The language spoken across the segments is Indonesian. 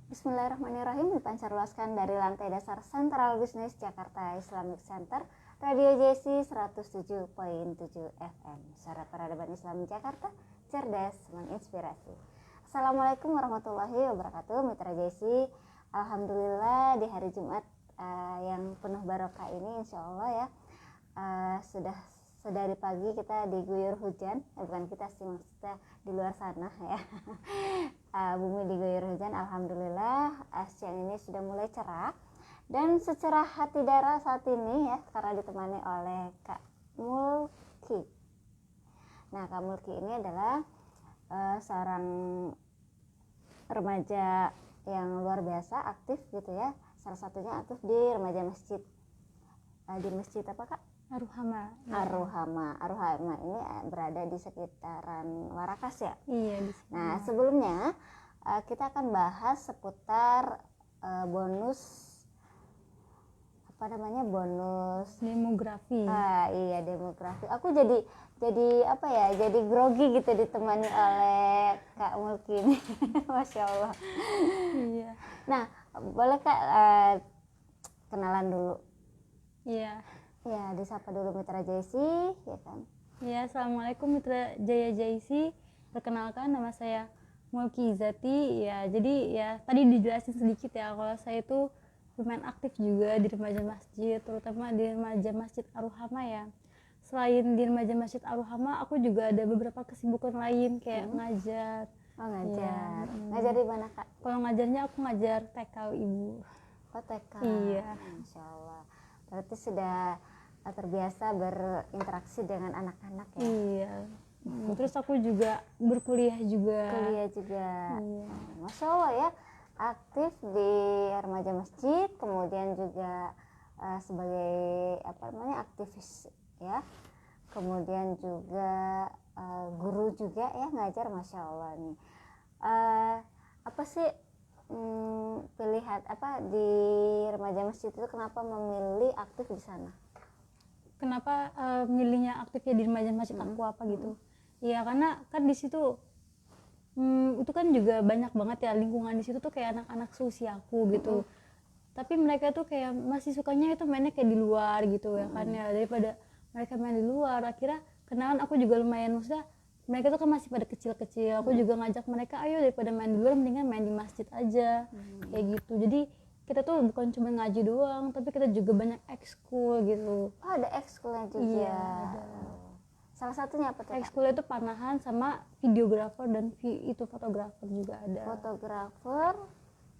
Bismillahirrahmanirrahim, dipancarluaskan dari lantai dasar Sentral Bisnis Jakarta Islamic Center, Radio JC 107.7 FM. Suara Peradaban Islam Jakarta, cerdas menginspirasi. Assalamualaikum warahmatullahi wabarakatuh, Mitra JC. Alhamdulillah di hari Jumat yang penuh barokah ini, insya Allah ya, sudah dari pagi kita diguyur hujan, bukan kita sih, maksudnya di luar sana ya. Bumi diguyur hujan, alhamdulillah. Siang ini sudah mulai cerah dan secerah hati Dara saat ini ya, karena ditemani oleh Kak Mulki. Nah, Kak Mulki ini adalah seorang remaja yang luar biasa aktif gitu ya. Salah satunya aktif di remaja masjid. Di masjid apa, Kak? Aruhama. Aruhama ini berada di sekitaran Warakas ya? Iya, di sini. Nah, sebelumnya kita akan bahas seputar bonus demografi. Iya, demografi. Aku jadi apa ya? Jadi grogi gitu ditemani oleh Kak Mulki ini. Masya Allah. Iya. Nah, boleh Kak kenalan dulu? Iya. Ya, disapa dulu Mitra JC, ya kan? Ya, Assalamualaikum Mitra Jaya JC. Perkenalkan, nama saya Mulki Zati. Ya, jadi ya tadi dijelasin sedikit ya, kalau saya itu lumayan aktif juga di remaja masjid, terutama di remaja masjid Aruhama ya. Selain di remaja masjid Aruhama, aku juga ada beberapa kesibukan lain kayak ngajar. Oh, ngajar. Ya, Ngajar di mana, Kak? Kalau ngajarnya aku ngajar TK Ibu. Oh, TK. Iya. Masya Allah. Berarti sudah terbiasa berinteraksi dengan anak-anak ya? Iya. Terus aku juga berkuliah juga. Kuliah juga. Iya. Masya Allah ya, aktif di remaja masjid, kemudian juga sebagai aktivis ya, kemudian juga guru juga ya, ngajar. Masya Allah nih. Apa sih pilihan di remaja masjid itu, kenapa memilih aktif di sana? Kenapa milihnya aktifnya di remaja masjid aku apa gitu? Ya karena kan di situ itu kan juga banyak banget ya, lingkungan di situ tuh kayak anak-anak seusiaku gitu. Tapi mereka tuh kayak masih sukanya itu mainnya kayak di luar gitu ya kan ya, daripada mereka main di luar. Akhirnya kenalan aku juga lumayan, maksudnya mereka tuh kan masih pada kecil-kecil. Aku juga ngajak mereka, ayo daripada main di luar mendingan main di masjid aja. Kayak gitu. Jadi kita tuh bukan cuma ngaji doang, tapi kita juga banyak ekskul gitu. Oh, ada ekskulnya juga. Iya, ada. Salah satunya apa tuh? Ekskul itu panahan sama videografer dan fotografer juga ada. Fotografer,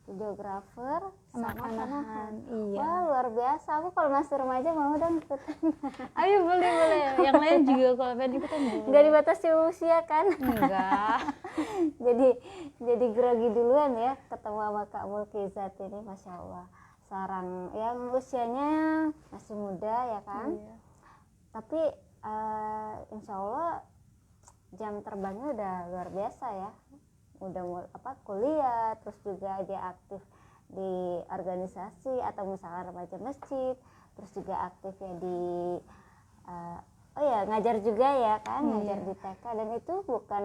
videografer, sama panahan. Iya. Wah, luar biasa. Aku kalau masih remaja mau dong ikutan. Ayo boleh. Yang lain juga kalau pengen ikutan boleh. Nggak dibatasi usia kan? Enggak. jadi grogi duluan ya ketemu sama Kak Mulki Zat ini, Masya Allah. Seorang yang usianya masih muda ya kan? Iya. Tapi insya Allah jam terbangnya udah luar biasa ya. Udah kuliah, terus juga dia aktif di organisasi atau misalnya remaja masjid, terus juga aktif ya di ngajar juga ya kan, ngajar di TK, dan itu bukan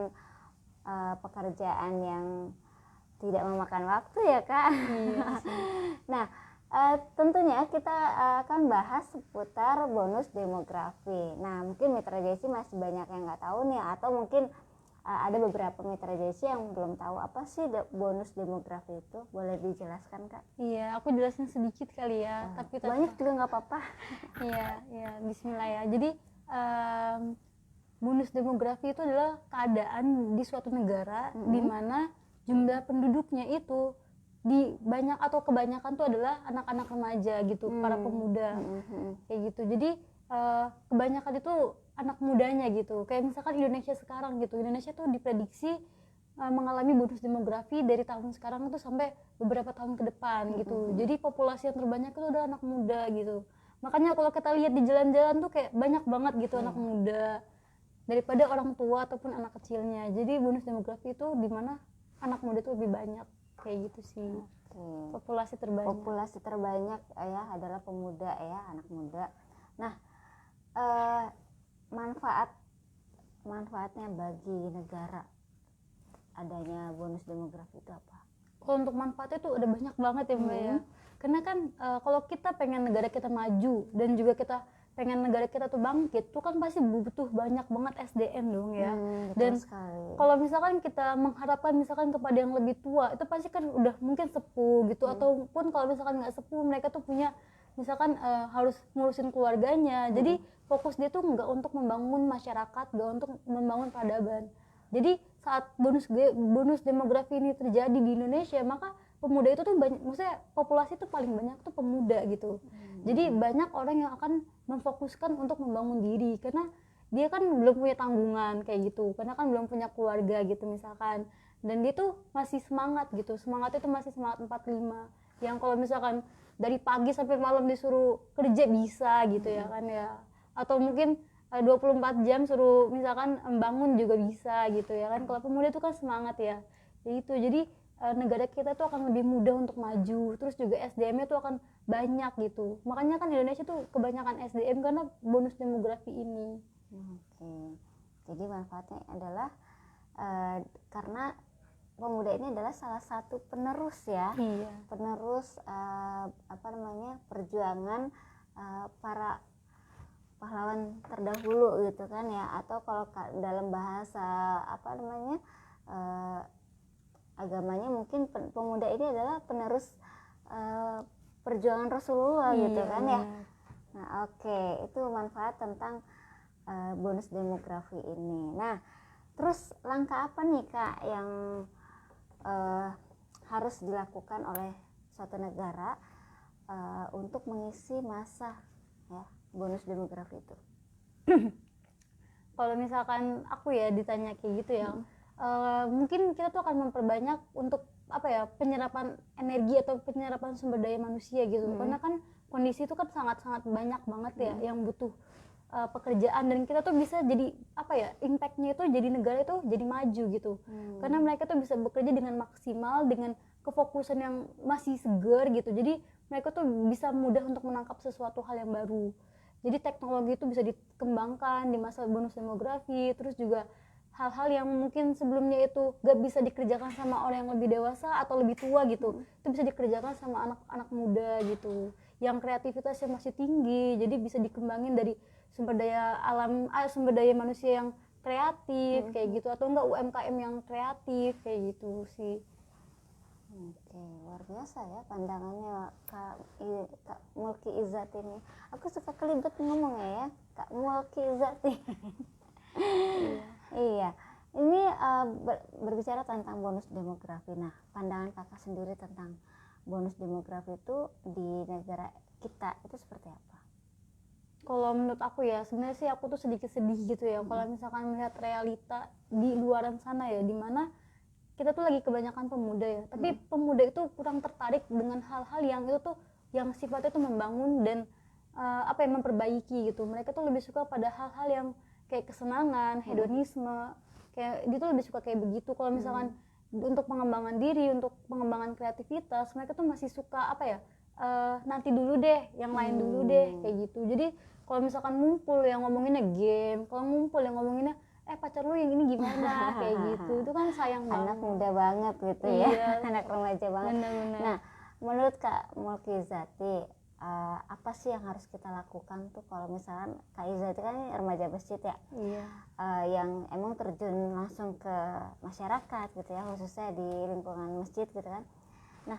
pekerjaan yang tidak memakan waktu ya Kak. Iya sih. Nah, tentunya kita akan bahas seputar bonus demografi. Nah, mungkin Mitra JC masih banyak yang nggak tahu nih, atau mungkin ada beberapa Mitra JC yang belum tahu apa sih bonus demografi itu. Boleh dijelaskan, Kak? Iya, aku jelasin sedikit kali ya. Tapi banyak juga nggak apa-apa. Iya, bismillah ya. Jadi bonus demografi itu adalah keadaan di suatu negara di mana jumlah penduduknya itu banyak atau kebanyakan tuh adalah anak-anak remaja gitu, para pemuda kayak gitu. Jadi kebanyakan itu anak mudanya gitu. Kayak misalkan Indonesia sekarang gitu, Indonesia tuh diprediksi mengalami bonus demografi dari tahun sekarang itu sampai beberapa tahun ke depan gitu. Jadi populasi yang terbanyak itu adalah anak muda gitu. Makanya kalau kita lihat di jalan-jalan tuh kayak banyak banget gitu anak muda daripada orang tua ataupun anak kecilnya. Jadi bonus demografi itu di mana anak muda itu lebih banyak. Kayak gitu sih. Populasi terbanyak ya adalah pemuda ya, anak muda. Nah, manfaatnya bagi negara adanya bonus demografi itu apa? Kalau untuk manfaatnya tuh ada banyak banget ya Mbak ya. Karena kan kalau kita pengen negara kita maju dan juga kita pengen negara kita tuh bangkit, tuh kan pasti butuh banyak banget SDM dong ya. Betul Dan sekali. kalau misalkan kita mengharapkan misalkan kepada yang lebih tua, itu pasti kan udah mungkin sepuh gitu, ataupun kalau misalkan nggak sepuh, mereka tuh punya misalkan harus ngurusin keluarganya. Jadi fokus dia tuh nggak untuk membangun masyarakat, nggak untuk membangun peradaban. Jadi saat bonus demografi ini terjadi di Indonesia, maka pemuda itu tuh banyak, maksudnya populasi tuh paling banyak tuh pemuda gitu. Jadi banyak orang yang akan memfokuskan untuk membangun diri karena dia kan belum punya tanggungan kayak gitu, karena kan belum punya keluarga gitu misalkan, dan dia tuh masih semangat gitu, semangatnya tuh masih semangat 45 yang kalau misalkan dari pagi sampai malam disuruh kerja bisa gitu ya kan ya, atau mungkin 24 jam suruh misalkan bangun juga bisa gitu ya kan. Kalau pemuda itu kan semangat ya itu. Jadi negara kita tuh akan lebih mudah untuk maju, terus juga SDM-nya tuh akan banyak gitu. Makanya kan Indonesia tuh kebanyakan SDM karena bonus demografi ini. Oke, jadi manfaatnya adalah karena pemuda ini adalah salah satu penerus ya, Iya. penerus perjuangan para pahlawan terdahulu gitu kan ya, atau kalau dalam bahasa agamanya mungkin pemuda ini adalah penerus perjuangan Rasulullah gitu kan ya. Nah oke, itu manfaat tentang bonus demografi ini. Nah terus langkah apa nih Kak yang harus dilakukan oleh suatu negara untuk mengisi masa ya bonus demografi itu? Kalau misalkan aku ya ditanya kayak gitu ya, mungkin kita tuh akan memperbanyak untuk penyerapan energi atau penyerapan sumber daya manusia gitu. Karena kan kondisi itu kan sangat-sangat banyak banget ya yang butuh pekerjaan, dan kita tuh bisa jadi impactnya itu jadi negara itu jadi maju gitu. Karena mereka tuh bisa bekerja dengan maksimal, dengan kefokusan yang masih segar gitu. Jadi mereka tuh bisa mudah untuk menangkap sesuatu hal yang baru. Jadi teknologi itu bisa dikembangkan di masa bonus demografi. Terus juga hal-hal yang mungkin sebelumnya itu gak bisa dikerjakan sama orang yang lebih dewasa atau lebih tua gitu, itu bisa dikerjakan sama anak-anak muda gitu, yang kreativitasnya masih tinggi. Jadi bisa dikembangin dari sumber daya alam, sumber daya manusia yang kreatif kayak gitu, atau enggak UMKM yang kreatif kayak gitu sih. Oke, luar biasa ya pandangannya Kak Mulki Izzat ini. Aku suka kelibet ngomongnya ya, Kak Mulki Izzat nih. Iya, ini berbicara tentang bonus demografi. Nah, pandangan kakak sendiri tentang bonus demografi itu di negara kita itu seperti apa? Kalau menurut aku ya, sebenarnya sih aku tuh sedikit sedih gitu ya kalau misalkan melihat realita di luaran sana ya, dimana kita tuh lagi kebanyakan pemuda ya, tapi pemuda itu kurang tertarik dengan hal-hal yang itu tuh yang sifatnya tuh membangun dan memperbaiki gitu. Mereka tuh lebih suka pada hal-hal yang kayak kesenangan, hedonisme, kayak dia tuh lebih suka kayak begitu. Kalau misalkan untuk pengembangan diri, untuk pengembangan kreativitas, mereka tuh masih suka nanti dulu deh, yang lain dulu deh kayak gitu. Jadi kalau misalkan ngumpul yang ngomonginnya game, kalau ngumpul yang ngomonginnya pacar lu yang ini gimana kayak gitu, itu kan sayang banget. Anak muda banget gitu ya, anak remaja banget. Bener-bener. Nah, menurut Kak Mulki Izzati, apa sih yang harus kita lakukan tuh kalau misalkan Kak Izzati kan remaja masjid ya, Iya. yang emang terjun langsung ke masyarakat gitu ya, khususnya di lingkungan masjid gitu kan. Nah,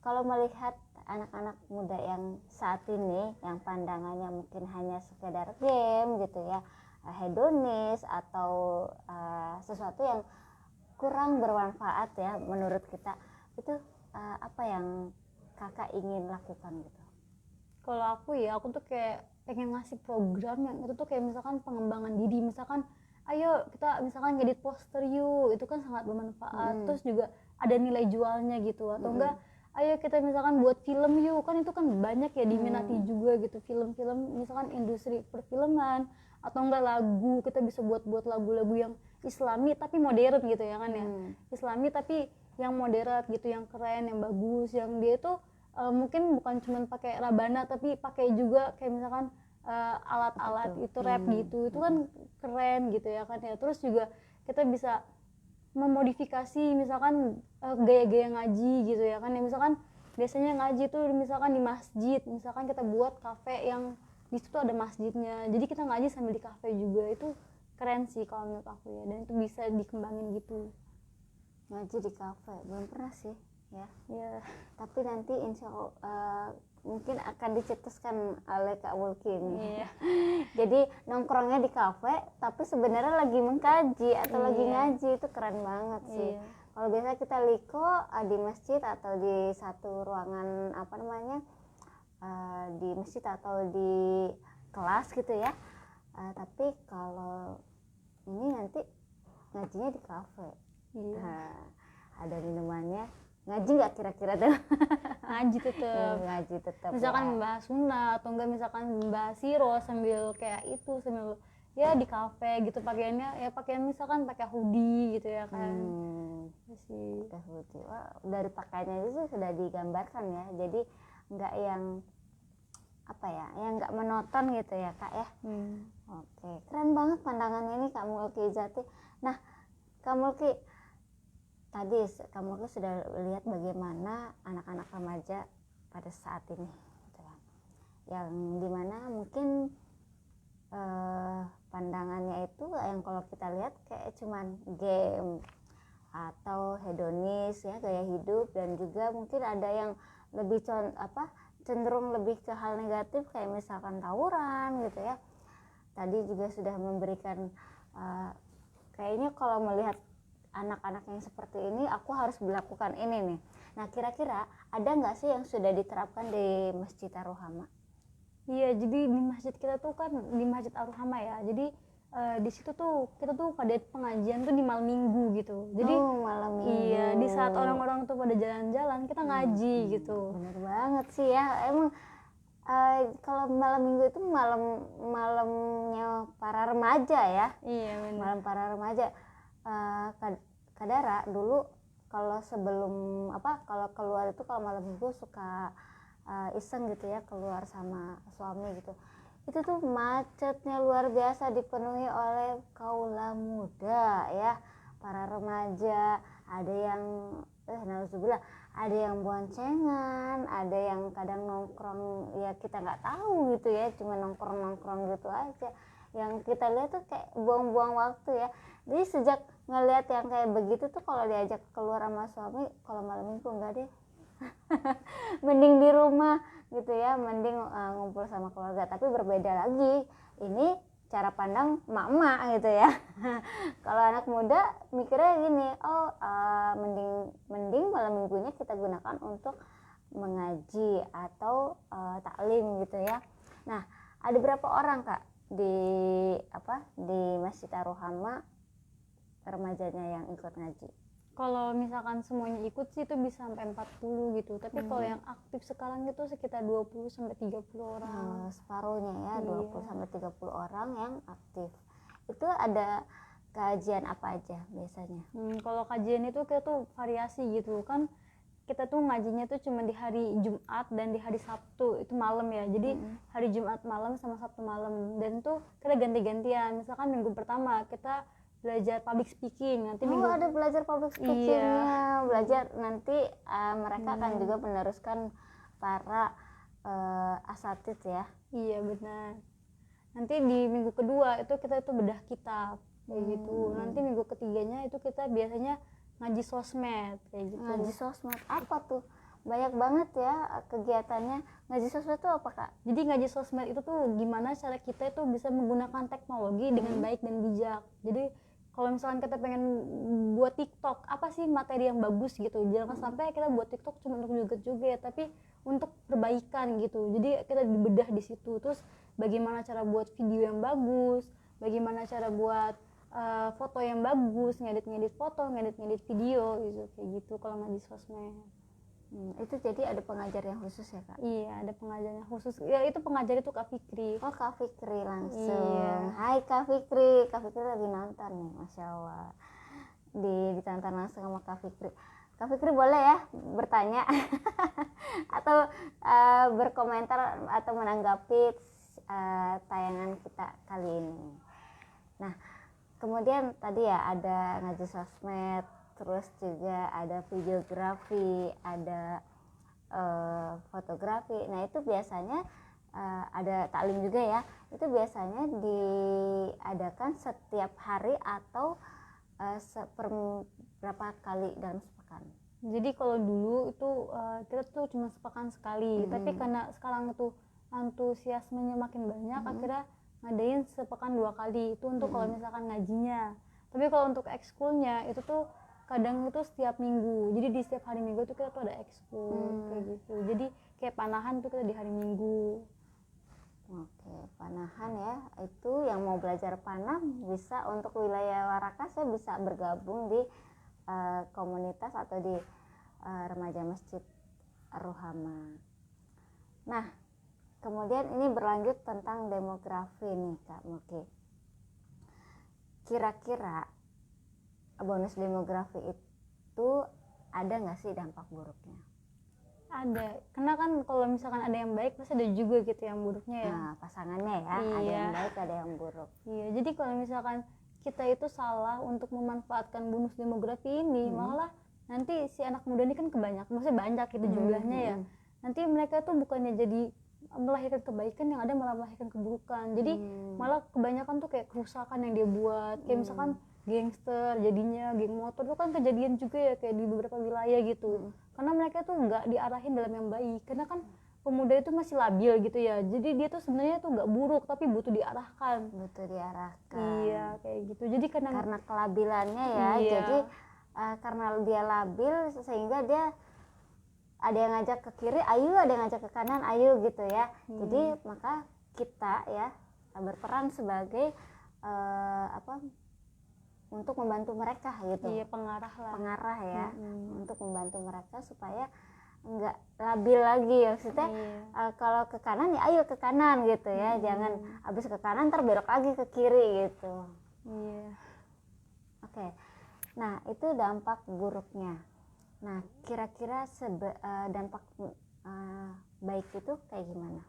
kalau melihat anak-anak muda yang saat ini yang pandangannya mungkin hanya sekedar game gitu ya, hedonis atau sesuatu yang kurang bermanfaat ya menurut kita, itu apa yang kakak ingin lakukan gitu? Kalau aku ya, aku tuh kayak pengen ngasih program yang itu tuh kayak misalkan pengembangan diri, misalkan ayo kita misalkan ngedit poster yuk, itu kan sangat bermanfaat. Terus juga ada nilai jualnya gitu, atau enggak ayo kita misalkan buat film yuk, kan itu kan banyak ya diminati juga gitu, film-film misalkan industri perfilman, atau enggak lagu, kita bisa buat lagu-lagu yang islami tapi modern gitu ya kan ya, islami tapi yang moderat gitu, yang keren, yang bagus, yang dia itu mungkin bukan cuma pakai rabana tapi pakai juga kayak misalkan alat-alat itu rap gitu, itu kan keren gitu ya kan ya. Terus juga kita bisa memodifikasi misalkan gaya-gaya ngaji gitu ya kan. Ya, misalkan biasanya ngaji tuh misalkan di masjid, misalkan kita buat kafe yang di situ ada masjidnya, jadi kita ngaji sambil di kafe juga. Itu keren sih kalau menurut aku ya, dan itu bisa dikembangin gitu. Ngaji di kafe belum pernah sih ya. Ya, Tapi nanti insya Allah mungkin akan dicetuskan oleh Kak Mulki ini. iya. Jadi nongkrongnya di kafe tapi sebenarnya lagi mengkaji atau lagi Iya. ngaji, itu keren banget sih. Iya. Kalau biasa kita liko di masjid atau di satu ruangan apa namanya, di masjid atau di kelas gitu ya. Tapi kalau ini nanti ngajinya di kafe. Iya. Ada minumannya. Ngaji nggak kira-kira tuh? Ngaji tetep. Ngaji tetap. Misalkan membahas sunnah atau enggak misalkan membahas siro sambil kayak itu, sambil ya di kafe gitu, pakaiannya ya pakaian misalkan pakai hoodie gitu ya kan. Itu sih. Wah, dari pakaiannya itu sudah digambarkan ya, jadi nggak yang apa ya, yang nggak monoton gitu ya Kak ya. Oke, keren banget pandangannya ini Kak Mulki Zati. Nah, Kak Mulki, tadi Kak Mulki sudah lihat bagaimana anak-anak remaja pada saat ini gitu kan, yang dimana mungkin pandangannya itu yang kalau kita lihat kayak cuman game atau hedonis ya, gaya hidup, dan juga mungkin ada yang lebih cenderung lebih ke hal negatif kayak misalkan tawuran gitu ya. Tadi juga sudah memberikan kayaknya kalau melihat anak-anak yang seperti ini aku harus melakukan ini nih. Nah, kira-kira ada nggak sih yang sudah diterapkan di Masjid Ar-Rohama? Iya, jadi di masjid kita tuh kan di Masjid Ar-Rohama ya. Jadi di situ tuh kita tuh pada pengajian tuh di malam minggu gitu. Jadi Malam minggu. iya, di saat orang-orang tuh pada jalan-jalan kita ngaji gitu. Bener banget sih ya. Emang kalau malam minggu itu malamnya para remaja ya. Iya benar. Malam para remaja. Kadara dulu kalau sebelum kalau keluar itu kalau malam minggu suka iseng gitu ya, keluar sama suami gitu. Itu tuh macetnya luar biasa, dipenuhi oleh kaula muda ya, para remaja. Ada yang nauzubillah, ada yang boncengan, ada yang kadang nongkrong ya kita nggak tahu gitu ya, cuma nongkrong gitu aja. Yang kita lihat tuh kayak buang-buang waktu ya. Jadi sejak ngelihat yang kayak begitu tuh, kalau diajak keluar sama suami kalau malam minggu enggak deh. Mending di rumah gitu ya, mending ngumpul sama keluarga. Tapi berbeda lagi, ini cara pandang emak-emak gitu ya. Kalau anak muda mikirnya gini, mending malam minggunya kita gunakan untuk mengaji atau taklim gitu ya. Nah, ada berapa orang Kak di Masjid Ar-Rohama remajanya yang ikut ngaji? Kalau misalkan semuanya ikut sih itu bisa sampai 40 gitu. Tapi kalau yang aktif sekarang itu sekitar 20 sampai 30 orang. Separuhnya ya, Iya. 20 sampai 30 orang yang aktif. Itu ada kajian apa aja biasanya? Kalau kajian itu kita tuh variasi gitu kan. Kita tuh ngajinya tuh cuma di hari Jumat dan di hari Sabtu itu malam ya. Jadi hari Jumat malam sama Sabtu malam, dan tuh kita ganti-gantian. Misalkan minggu pertama kita belajar public speaking, nanti minggu Ada belajar public speakingnya, belajar nanti mereka akan juga meneruskan para asatid ya. Iya benar. Nanti di minggu kedua itu kita itu bedah kitab kayak gitu. Nanti minggu ketiganya itu kita biasanya ngaji sosmed kayak gitu. Ngaji sosmed apa tuh? Banyak banget ya kegiatannya. Ngaji sosmed itu apa Kak? Jadi ngaji sosmed itu tuh gimana cara kita itu bisa menggunakan teknologi dengan baik dan bijak. Jadi kalau misalkan kita pengen buat TikTok, apa sih materi yang bagus gitu. Jangan sampai kita buat TikTok cuma untuk joget-joget, tapi untuk perbaikan gitu. Jadi kita dibedah di situ. Terus bagaimana cara buat video yang bagus, bagaimana cara buat foto yang bagus, ngedit foto, ngedit video gitu, kayak gitu kalau ngaji sosmed. Itu jadi ada pengajar yang khusus ya Kak? Iya, ada pengajarnya khusus. Ya itu pengajar itu Kak Fikri. Oh, Kak Fikri langsung. Iya. Hai Kak Fikri. Kak Fikri lagi nonton nih, Masya Allah. Ditonton langsung sama Kak Fikri. Kak Fikri boleh ya bertanya atau berkomentar atau menanggapi tayangan kita kali ini. Nah, kemudian tadi ya ada ngaji sosmed, terus juga ada videografi, ada fotografi. Nah itu biasanya ada taklim juga ya, itu biasanya diadakan setiap hari atau berapa kali dalam sepekan? Jadi kalau dulu itu kita tuh cuma sepekan sekali, tapi karena sekarang itu antusiasmenya makin banyak, akhirnya ngadain sepekan 2 kali. Itu untuk kalau misalkan ngajinya. Tapi kalau untuk ekskulnya itu tuh kadang itu setiap minggu. Jadi di setiap hari minggu tuh kita tuh ada ekskul kayak gitu. Jadi kayak panahan tuh kita di hari Minggu. Oke, panahan ya, itu yang mau belajar panah bisa untuk wilayah Warakas ya, bisa bergabung di komunitas atau di remaja masjid Ar-Ruhama. Nah, kemudian ini berlanjut tentang demografi nih Kak Muki. Kira-kira bonus demografi itu ada nggak sih dampak buruknya? Ada, karena kan kalau misalkan ada yang baik pasti ada juga gitu yang buruknya ya. Nah, pasangannya ya, ada Iya. yang baik ada yang buruk. Iya, jadi kalau misalkan kita itu salah untuk memanfaatkan bonus demografi ini, malah nanti si anak muda ini kan kebanyakan, maksudnya banyak gitu jumlahnya ya. Nanti mereka tuh bukannya jadi melahirkan kebaikan, yang ada malah melahirkan keburukan. Jadi malah kebanyakan tuh kayak kerusakan yang dia buat, kayak misalkan gangster jadinya, geng motor itu kan kejadian juga ya kayak di beberapa wilayah gitu. Karena mereka tuh nggak diarahin dalam yang baik, karena kan pemuda itu masih labil gitu ya, jadi dia tuh sebenarnya tuh nggak buruk tapi butuh diarahkan. Butuh diarahkan. Iya kayak gitu, jadi Karena kelabilannya ya, Iya. jadi karena dia labil sehingga dia ada yang ngajak ke kiri ayo, ada yang ngajak ke kanan ayo gitu ya. Jadi maka kita ya berperan sebagai untuk membantu mereka gitu. iya pengarah lah. Pengarah ya, untuk membantu mereka supaya enggak labil lagi ya, maksudnya kalau ke kanan ya ayo ke kanan gitu ya, jangan habis ke kanan ntar belok lagi ke kiri gitu. Iya. Oke, nah itu dampak buruknya. Nah kira-kira dampak baik itu kayak gimana?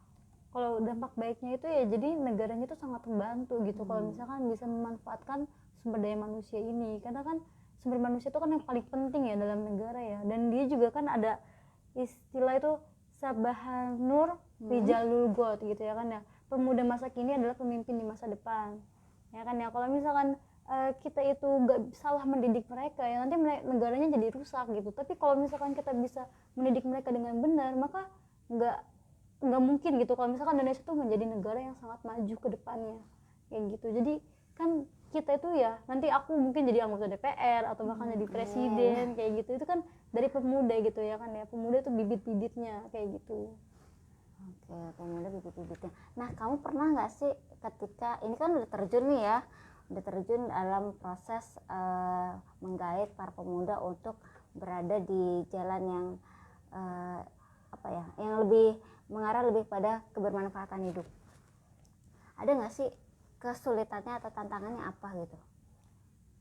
Kalau dampak baiknya itu ya jadi negaranya itu sangat membantu gitu kalau misalkan bisa memanfaatkan sumber daya manusia ini, karena kan sumber manusia itu kan yang paling penting ya dalam negara ya, dan dia juga kan ada istilah itu Sabahanur Rijalul God gitu ya kan ya, pemuda masa kini adalah pemimpin di masa depan ya kan ya. Kalau misalkan kita itu nggak salah mendidik mereka ya nanti negaranya jadi rusak gitu, tapi kalau misalkan kita bisa mendidik mereka dengan benar maka nggak mungkin gitu kalau misalkan Indonesia itu menjadi negara yang sangat maju ke depannya kayak gitu. Jadi kan kita itu ya nanti aku mungkin jadi anggota DPR atau bahkan jadi presiden kayak gitu, itu kan dari pemuda gitu ya kan ya, pemuda itu bibit-bibitnya kayak gitu. Oke, pemuda bibit-bibitnya. Nah kamu pernah nggak sih ketika ini kan udah terjun nih ya, udah terjun dalam proses menggait para pemuda untuk berada di jalan yang yang lebih mengarah lebih pada kebermanfaatan hidup, ada nggak sih kesulitannya atau tantangannya apa gitu?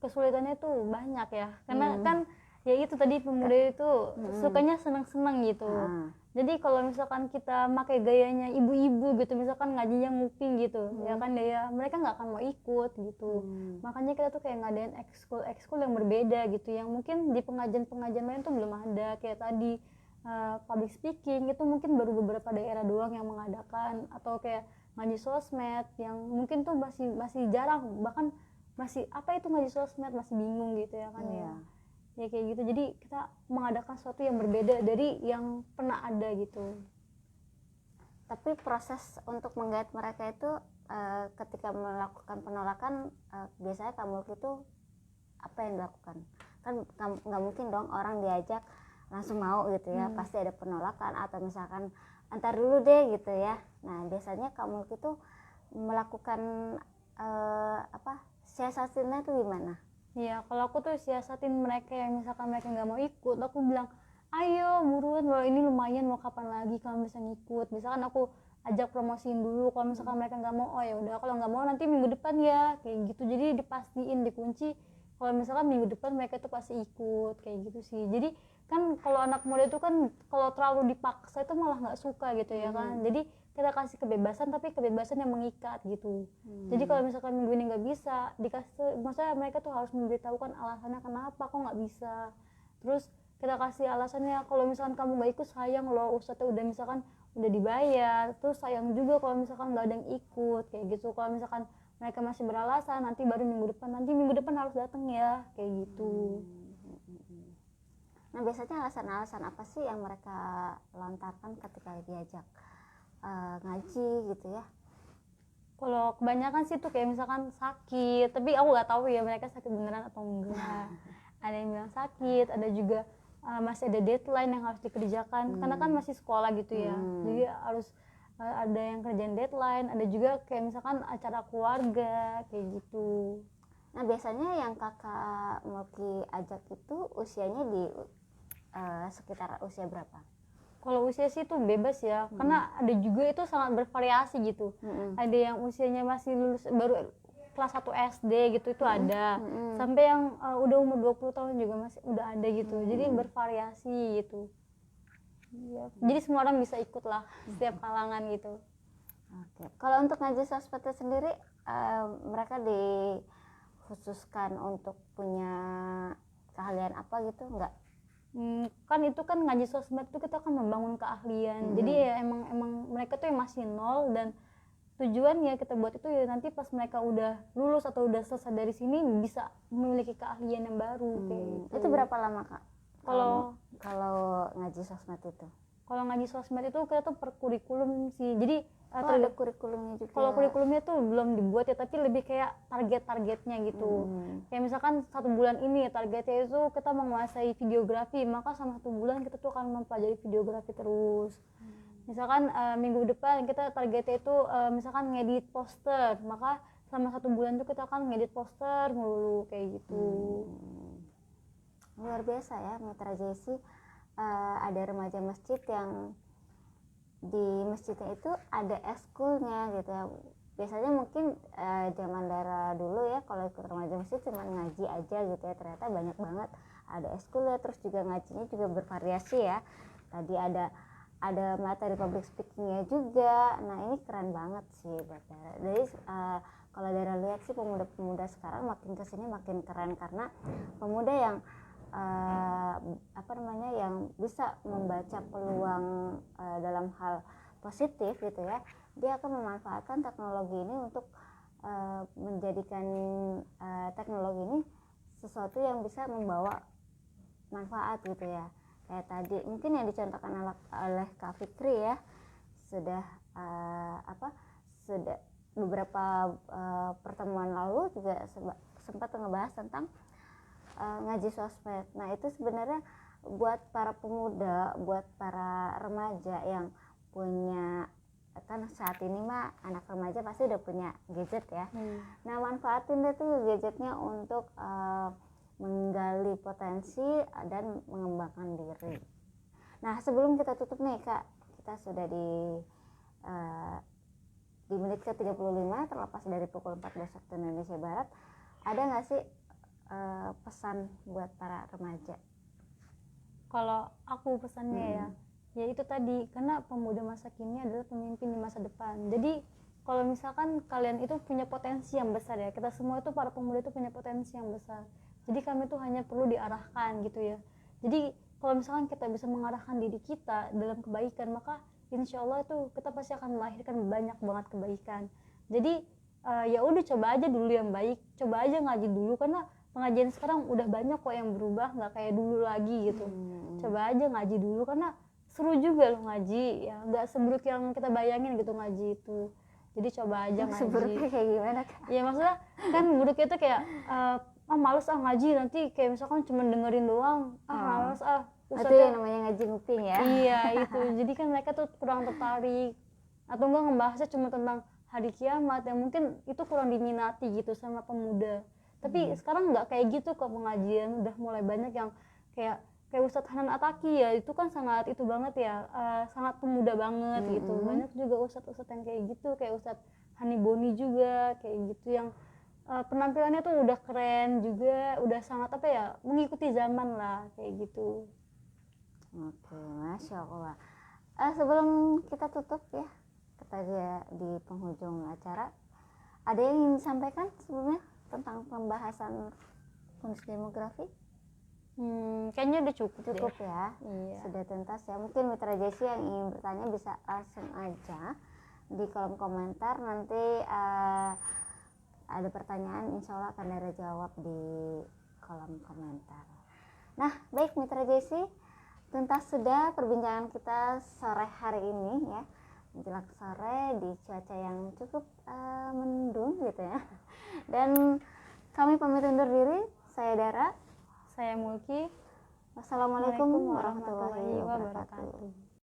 Kesulitannya tuh banyak ya, karena kan ya itu tadi pemuda itu sukanya senang-senang gitu. Jadi kalau misalkan kita pakai gayanya ibu-ibu gitu, misalkan ngajinya nguping gitu ya kan ya, mereka nggak akan mau ikut gitu. Makanya kita tuh kayak ngadain ekskul yang berbeda gitu, yang mungkin di pengajian lain tuh belum ada. Kayak tadi public speaking itu mungkin baru beberapa daerah doang yang mengadakan, atau kayak ngaji sosmed yang mungkin tuh masih jarang, bahkan masih apa itu ngaji sosmed, masih bingung gitu ya kan ya kayak gitu. Jadi kita mengadakan sesuatu yang berbeda dari yang pernah ada gitu. Tapi proses untuk menggait mereka itu ketika melakukan penolakan biasanya kamu itu apa yang dilakukan? Kan nggak mungkin dong orang diajak langsung mau gitu ya, pasti ada penolakan atau misalkan antar dulu deh gitu ya. Nah biasanya kamu itu melakukan siasatnya itu gimana? Iya, kalau aku tuh siasatin mereka yang misalkan mereka nggak mau ikut, aku bilang ayo buruan, kalau ini lumayan, mau kapan lagi kamu bisa ngikut. Misalkan aku ajak promosiin dulu, kalau misalkan mereka nggak mau, oh ya udah kalau nggak mau nanti minggu depan ya kayak gitu. Jadi dipastiin, dikunci kalau misalkan minggu depan mereka tuh pasti ikut kayak gitu sih. Jadi kan kalau anak muda itu kan kalau terlalu dipaksa itu malah nggak suka gitu ya kan. Jadi kita kasih kebebasan tapi kebebasan yang mengikat gitu. Jadi kalau misalkan minggu ini nggak bisa dikasih, maksudnya mereka tuh harus memberitahukan alasannya kenapa kok nggak bisa. Terus kita kasih alasannya kalau misalkan kamu nggak ikut sayang loh, ustadznya udah misalkan udah dibayar, terus sayang juga kalau misalkan nggak ada yang ikut kayak gitu. Kalau misalkan mereka masih beralasan nanti baru nanti minggu depan harus datang ya kayak gitu. Nah biasanya alasan-alasan apa sih yang mereka lontarkan ketika diajak ngaji gitu ya? Kalau kebanyakan sih tuh kayak misalkan sakit, tapi aku nggak tahu ya mereka sakit beneran atau enggak. Ada yang bilang sakit, ada juga masih ada deadline yang harus dikerjakan karena kan masih sekolah gitu ya. Jadi harus ada yang kerjaan deadline, ada juga kayak misalkan acara keluarga kayak gitu. Nah biasanya yang kakak Mulki ajak itu usianya di sekitar usia berapa? Kalau usia sih tuh bebas ya, karena ada juga itu sangat bervariasi gitu. Ada yang usianya masih lulus baru kelas 1 SD gitu itu ada. Sampai yang udah umur 20 tahun juga masih udah ada gitu. Jadi bervariasi gitu. Ya. Jadi semua orang bisa ikut lah, setiap kalangan gitu. Oke. Kalau untuk ngaji sosmed sendiri mereka dikhususkan untuk punya keahlian apa gitu enggak? Kan itu kan ngaji sosmed itu kita kan membangun keahlian. Jadi ya emang mereka tuh yang masih nol, dan tujuannya kita buat itu ya nanti pas mereka udah lulus atau udah selesai dari sini bisa memiliki keahlian yang baru kayak gitu. Itu berapa lama kak? Kalau ngaji sosmed itu? Kalau ngaji sosmed itu kita tuh per kurikulum sih. Jadi ada kurikulumnya juga. Kalau kurikulumnya tuh belum dibuat ya, tapi lebih kayak targetnya gitu. Kayak misalkan 1 bulan ini targetnya itu kita menguasai videografi, maka selama 1 bulan kita tuh akan mempelajari videografi terus. Misalkan minggu depan kita targetnya itu misalkan ngedit poster, maka selama 1 bulan tuh kita akan ngedit poster mulu kayak gitu. Luar biasa ya Mitra Jesi. Ada remaja masjid yang di masjidnya itu ada eskulnya gitu ya. Biasanya mungkin zaman Dara dulu ya kalau ikut remaja masjid cuma ngaji aja gitu ya, ternyata banyak banget ada eskulnya. Terus juga ngajinya juga bervariasi ya, tadi ada materi public speakingnya juga. Nah ini keren banget sih buat Dara. Jadi kalau Dara lihat sih pemuda-pemuda sekarang makin kesini makin keren, karena pemuda yang yang bisa membaca peluang dalam hal positif gitu ya, dia akan memanfaatkan teknologi ini untuk menjadikan teknologi ini sesuatu yang bisa membawa manfaat gitu ya. Kayak tadi mungkin yang dicontohkan oleh Kak Fikri ya, sudah beberapa pertemuan lalu juga sempat ngebahas tentang ngaji sosmed. Nah itu sebenarnya buat para pemuda, buat para remaja yang punya, kan saat ini mah anak remaja pasti udah punya gadget ya. Nah manfaatin deh tuh gadgetnya untuk menggali potensi dan mengembangkan diri. Nah sebelum kita tutup nih Kak, kita sudah di menit ke 35 terlepas dari pukul 14 waktu Indonesia Barat. Ada nggak sih pesan buat para remaja? Kalau aku pesannya ya itu tadi, karena pemuda masa kini adalah pemimpin di masa depan. Jadi kalau misalkan kalian itu punya potensi yang besar ya, kita semua itu para pemuda itu punya potensi yang besar. Jadi kami itu hanya perlu diarahkan gitu ya. Jadi kalau misalkan kita bisa mengarahkan diri kita dalam kebaikan, maka insya Allah itu kita pasti akan melahirkan banyak banget kebaikan. Jadi ya udah coba aja dulu yang baik, coba aja ngaji dulu, karena pengajian sekarang udah banyak kok yang berubah, nggak kayak dulu lagi gitu. Coba aja ngaji dulu, karena seru juga loh ngaji ya, nggak seburuk yang kita bayangin gitu ngaji itu. Jadi coba aja ngaji. Seburuknya kayak gimana Kak? Ya maksudnya kan buruknya itu kayak males ngaji, nanti kayak misalkan cuma dengerin doang, males itu yang namanya ngaji nguping ya. Iya itu, jadi kan mereka tuh kurang tertarik, atau enggak ngebahasnya cuma tentang hari kiamat yang mungkin itu kurang diminati gitu sama pemuda. Tapi sekarang nggak kayak gitu kok, pengajian udah mulai banyak yang kayak Ustadz Hanan Ataki ya, itu kan sangat itu banget ya, sangat pemuda banget gitu. Banyak juga ustadz yang kayak gitu, kayak Ustadz Hani Boni juga kayak gitu, yang penampilannya tuh udah keren juga, udah sangat mengikuti zaman lah kayak gitu. Oke, masya Allah. Sebelum kita tutup ya, kita di penghujung acara, ada yang ingin disampaikan sebelumnya tentang pembahasan bonus demografi? Kayaknya udah cukup Cukup deh. ya, Iya. sudah tuntas ya. Mungkin Mitra Jesi yang ingin bertanya bisa langsung aja di kolom komentar. Nanti ada pertanyaan, insya Allah akan Dara jawab di kolom komentar. Nah, baik Mitra Jesi, tuntas sudah perbincangan kita sore hari ini ya, menjelang sore di cuaca yang cukup mendung gitu ya. Dan kami pamit undur diri. Saya Dara. Saya Mulki. Wassalamualaikum Assalamualaikum warahmatullahi wabarakatuh. wabarakatuh.